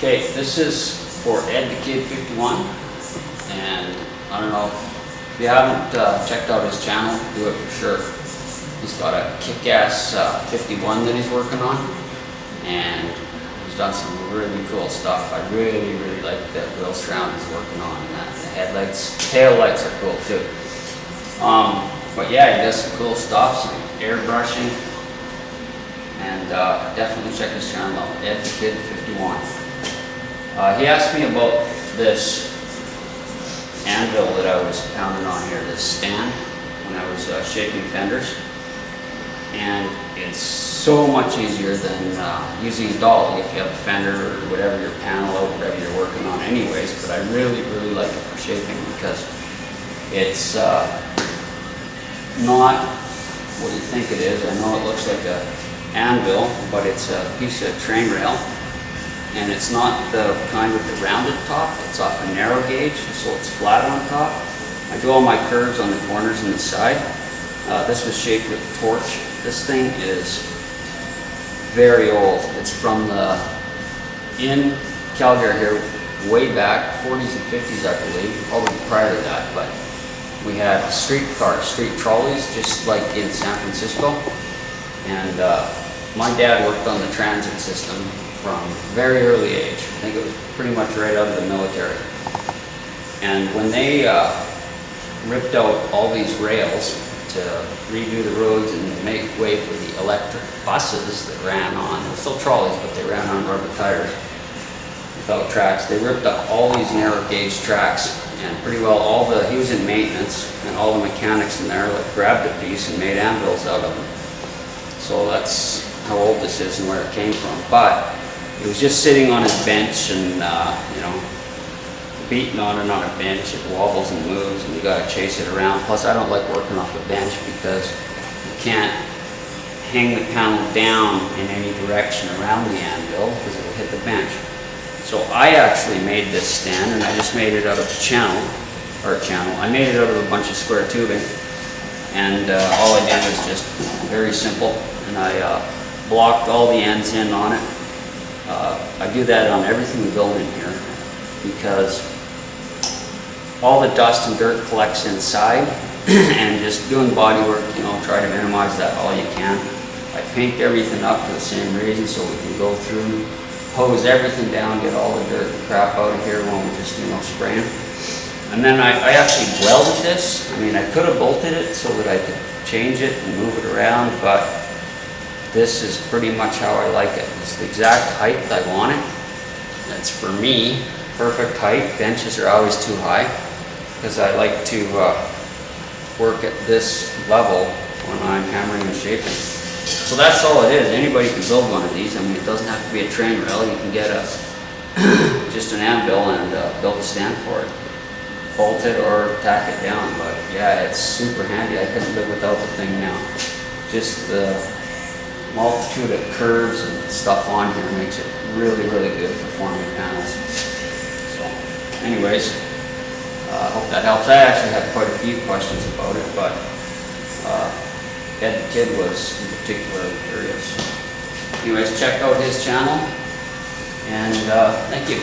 Okay, this is for Ed the Kid 51, and I don't know if you haven't checked out his channel, do it for sure. He's got a kick-ass 51 that he's working on, and he's done some really cool stuff. I really like that wheel surround he's working on, and that the headlights, the tail lights are cool too. But yeah, he does some cool stuff, some airbrushing, and definitely check his channel out, Ed the Kid 51. He asked me about this Anvil that I was pounding on here, this stand, when I was shaping fenders. And it's so much easier than using a dolly if you have a fender or whatever, your panel or whatever you're working on anyways. But I really like it for shaping because it's not what you think it is. I know it looks like a anvil, but it's a piece of train rail. And it's not the kind with the rounded top, it's off a narrow gauge, so it's flat on top. I do all my curves on the corners and the side. This was shaped with a torch. This thing is very old. It's from in Calgary here, way back, 40s and 50s I believe, probably prior to that, but we had street cars, street trolleys, just like in San Francisco. And my dad worked on the transit system from very early age. I think it was pretty much right out of the military. And when they ripped out all these rails to redo the roads and make way for the electric buses that ran on, they're still trolleys, but they ran on rubber tires without tracks. They ripped up all these narrow gauge tracks, and pretty well he was in maintenance, and all the mechanics in there grabbed a piece and made anvils out of them. So that's how old this is and where it came from. But he was just sitting on his bench and, beating on it on a bench. It wobbles and moves and you gotta chase it around. Plus I don't like working off a bench because you can't hang the panel down in any direction around the anvil because it will hit the bench. So I actually made this stand, and I just made it out of I made it out of a bunch of square tubing. And all I did was just very simple, and I blocked all the ends in on it. I do that on everything we build in here because all the dust and dirt collects inside, and just doing body work, try to minimize that all you can. I paint everything up for the same reason, so we can go through, hose everything down, get all the dirt and crap out of here when we just spraying. And then I actually welded this. I mean, I could have bolted it so that I could change it and move it around, but this is pretty much how I like it. It's the exact height I want it. That's for me, perfect height. Benches are always too high because I like to work at this level when I'm hammering and shaping. So that's all it is. Anybody can build one of these. I mean, it doesn't have to be a train rail. You can get just an anvil and build a stand for it. Bolt it or tack it down, but yeah, it's super handy. I couldn't live without the thing now. Just the multitude of curves and stuff on here makes it really good for forming panels. So anyways, I hope that helps. I actually had quite a few questions about it, but Ed the Kid was particularly curious. Anyways, check out his channel, and thank you.